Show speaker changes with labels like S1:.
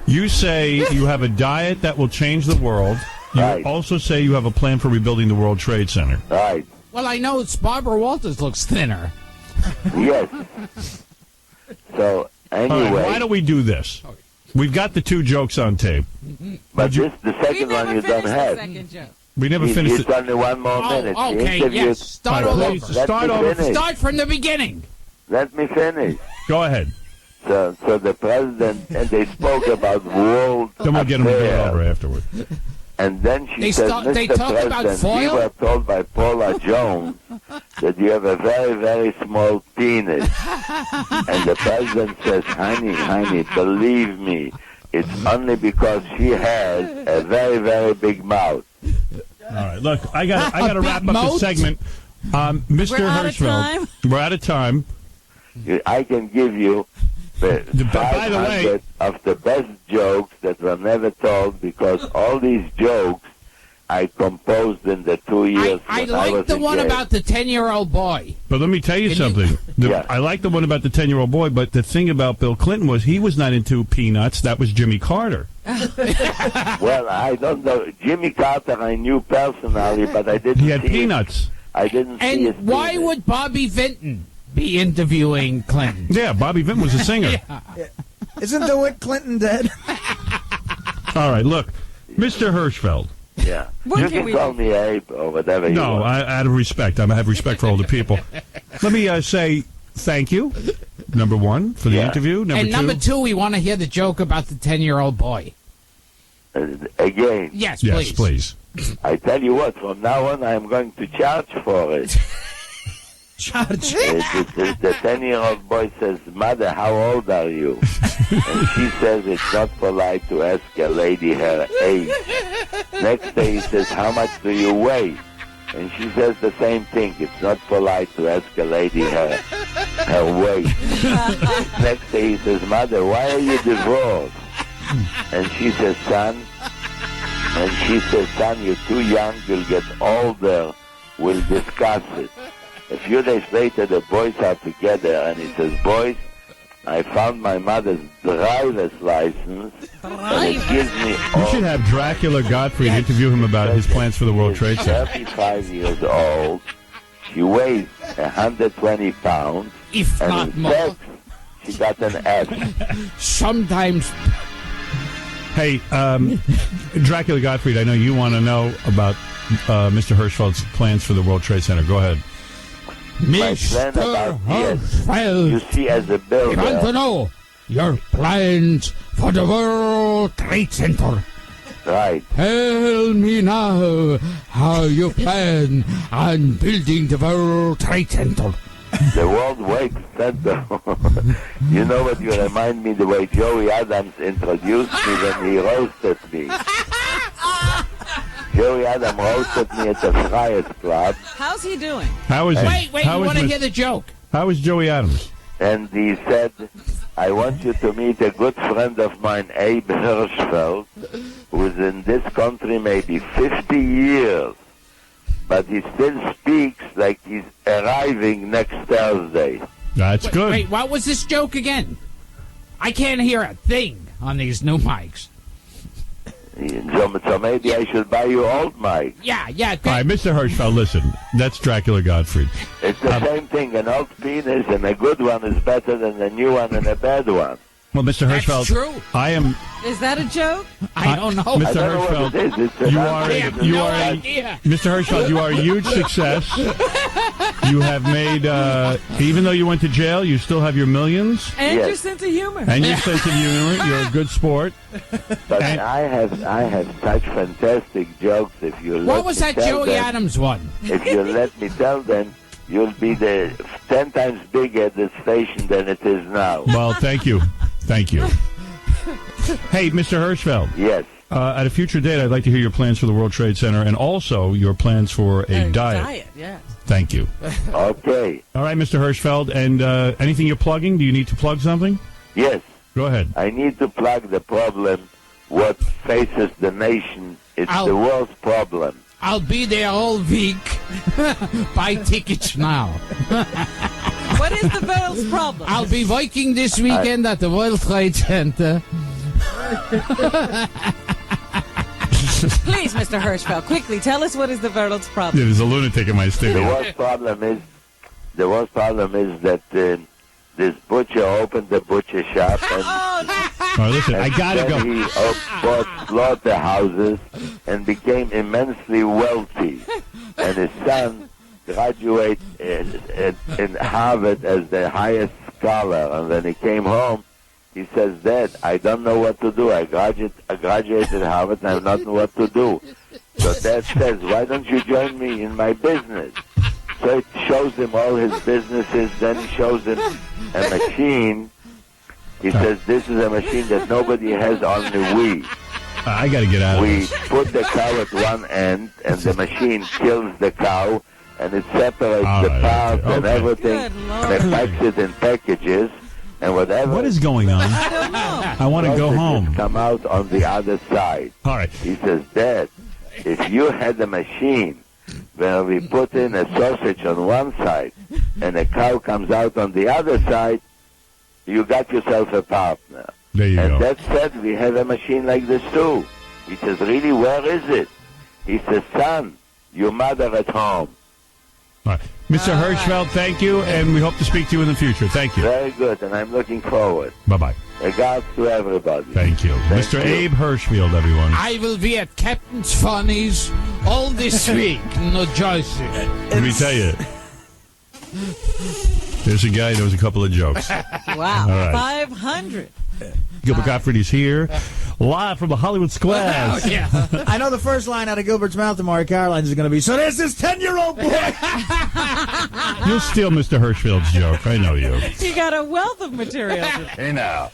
S1: You say you have a diet that will change the world. You
S2: Right.
S1: also say you have a plan for rebuilding the World Trade Center.
S2: Right.
S3: Well, I know Barbara Walters looks thinner.
S2: Yes. So,
S1: All
S2: anyway.
S1: right, why don't we do this? We've got the 2 jokes on tape.
S2: But
S1: you-
S2: the second one you don't have.
S1: We never finished
S2: It's
S1: it.
S2: only one more minute.
S3: Oh,
S2: The
S3: okay,
S2: interview-
S3: yes. Start
S1: All
S3: all
S1: right,
S3: over.
S1: please,
S2: Let
S1: start
S2: me
S1: over.
S2: finish.
S3: Start from the beginning.
S2: Let me finish.
S1: Go ahead.
S2: So the president, and they spoke about world
S1: Then we'll get him to do it
S2: affairs.
S1: over afterward.
S2: And then she
S3: They
S2: said,
S3: start-
S2: Mr.
S3: they talk about
S2: President, we
S3: foil?
S2: were told by Paula Jones that you have a very, very small penis. And the president says, honey, believe me, it's only because she has a very, very big mouth.
S1: All right, look, I got to
S3: big
S1: wrap up
S3: moat?
S1: this segment. Mr.
S4: We're out of
S1: Hirschfeld,
S4: time.
S1: we're out of time.
S2: I can give you the
S1: by the way-
S2: 500 of the best jokes that were never told, because all these jokes I composed in the 2 years
S3: I
S2: when I was
S3: like the
S2: in
S3: one
S2: jail.
S3: about the 10-year-old boy.
S1: But let me tell you
S3: Can you-
S1: something.
S2: Yeah.
S1: I like the one about the 10-year-old boy, but the thing about Bill Clinton was he was not into peanuts. That was Jimmy Carter.
S2: Well, I don't know. Jimmy Carter I knew personally, but I didn't
S1: He had
S2: see
S1: peanuts.
S2: I didn't see his
S3: And why
S2: penis.
S3: would Bobby Vinton be interviewing Clinton?
S1: Yeah, Bobby Vinton was a singer.
S5: Isn't DeWitt Clinton dead?
S1: All right, look, Mr. Hirschfeld.
S2: Yeah.
S4: What
S2: You
S4: can
S2: can
S4: we
S2: call
S4: do?
S2: me Abe or whatever you
S1: No,
S2: want.
S1: out of respect. I have respect for older people. Let me say thank you, number one, for the
S2: Yeah.
S1: interview. Number
S3: And
S1: two.
S3: number 2, we want to hear the joke about the 10-year-old boy.
S2: Again,
S3: Yes,
S1: Yes, please.
S2: I tell you what, from now on I'm going to charge for it.
S5: Charge.
S2: The 10-year-old boy says, Mother, how old are you? And she says it's not polite to ask a lady her age. Next day he says, how much do you weigh? And she says the same thing. It's not polite to ask a lady her weight. Next day he says, Mother, why are you divorced? And she says, son, you're too young, you'll get older, we'll discuss it. A few days later, the boys are together, and he says, boys, I found my mother's driver's license, and it gives me
S1: You should have Dracula Gottfried interview him about his plans for the World Trade Center.
S2: 35 years old. She weighs 120 pounds,
S3: If
S2: and
S3: not
S2: in
S3: more.
S2: sex, she got an F.
S3: Sometimes.
S1: Hey, Dracula Gottfried, I know you want to know about Mr. Hirschfeld's plans for the World Trade Center. Go ahead.
S2: My plan about yes. You
S3: Hirschfeld,
S2: see, as a
S3: I want to
S2: builder,
S3: know your plans for the World Trade Center.
S2: right?
S3: Tell me now how you plan on building the World Trade Center.
S2: The World Trade Center. You know what you remind me? The way Joey Adams introduced me when he roasted me. Joey Adams roasted me at the Friars Club,
S4: How's he doing?
S1: How is he?
S3: Wait,
S1: How
S3: you
S1: is
S3: want to
S1: Miss-
S3: hear the joke?
S1: How is Joey Adams?
S2: and he said, I want you to meet a good friend of mine, Abe Hirschfeld, who's in this country maybe 50 years, but he still speaks like he's arriving next Thursday.
S1: That's good.
S3: Wait, what was this joke again? I can't hear a thing on these new mics.
S2: So maybe I should buy you old mic.
S3: Yeah,
S1: All right, Mr. Hirschfeld, listen. That's Dracula Gottfried.
S2: It's the same thing. An old penis and a good one is better than a new one and a bad one.
S1: Well, Mr.
S3: That's
S1: Hirschfeld,
S3: true.
S1: I am.
S4: Is that a joke?
S3: I don't know.
S1: Mr.
S2: I don't know
S1: Hirschfeld,
S2: what it is. It's an
S1: you are
S3: I have
S1: you
S3: no
S1: are
S3: idea.
S1: Mr. Hirschfeld, you are a huge success. You have made, even though you went to jail, you still have your millions
S4: And
S2: Yes.
S4: your sense of humor.
S1: and your sense of humor. You're a good sport.
S2: But
S1: And-
S2: I have such fantastic jokes. If you let
S3: What was
S2: me
S3: that
S2: tell
S3: Joey
S2: them,
S3: Adams one?
S2: If you let me tell them, you'll be 10 times bigger at the station than it is now.
S1: Well, thank you. Thank you. Hey, Mr. Hirschfeld,
S2: Yes.
S1: at a future date, I'd like to hear your plans for the World Trade Center and also your plans for a diet.
S4: Yes.
S1: Thank you.
S2: Okay.
S1: All right, Mr. Hirschfeld, and anything you're plugging? Do you need to plug something?
S2: Yes.
S1: Go ahead.
S2: I need to plug the problem. What faces the nation? It's
S3: Ow.
S2: the world's problem.
S3: I'll be there all week. Buy tickets now.
S4: What is the world's problem?
S3: I'll be Viking this weekend at the World Trade Center.
S4: Please, Mr. Hirschfeld, quickly tell us what is the world's
S1: Yeah,
S4: problem.
S1: there's a lunatic in my
S2: The
S1: studio.
S2: worst problem is that this butcher opened the butcher shop and
S1: All right, listen, I gotta
S2: then
S1: go.
S2: he bought slaughterhouses and became immensely wealthy. And his son graduated in Harvard as the highest scholar. And when he came home, he says, Dad, I don't know what to do. I graduated Harvard and I have nothing what to do. So Dad says, why don't you join me in my business? So it shows him all his businesses. Then he shows him a machine. He says, this is a machine that nobody has, only we.
S1: I gotta get out of
S2: We
S1: this.
S2: put the cow at one end, and the machine kills the cow, and it separates
S1: All
S2: the
S1: right,
S2: parts and
S1: okay.
S2: everything,
S4: Good
S2: and it packs it in packages, and whatever
S1: What is going on?
S4: I don't know.
S1: I want to go
S2: sausages
S1: home.
S2: come out on the other side.
S1: All right.
S2: He says, Dad, if you had a machine where we put in a sausage on one side and a cow comes out on the other side, you got yourself a partner.
S1: There you
S2: And
S1: go.
S2: Dad said, we have a machine like this too. He says, really, where is it? He says, son, your mother at home.
S1: All right. Mr. Hirschfeld, thank you, and we hope to speak to you in the future. Thank you.
S2: Very good, and I'm looking forward.
S1: Bye-bye.
S2: Regards to everybody.
S1: Thank you.
S2: Thank
S1: Mr.
S2: you.
S1: Abe Hirschfeld, everyone.
S3: I will be at Captain's Funnies all this week, New Jersey.
S1: Let me tell you. There's a guy, there was a couple of jokes.
S4: Wow.
S1: All right.
S4: 500.
S1: Gilbert Gottfried is here, live from the Hollywood Squares.
S3: Yeah.
S5: I know the first line out of Gilbert's mouth to Maury Caroline's is going to be, so there's this 10-year-old boy.
S1: You'll steal Mr. Hirschfeld's joke. I know you.
S4: You got a wealth of material.
S2: Hey now.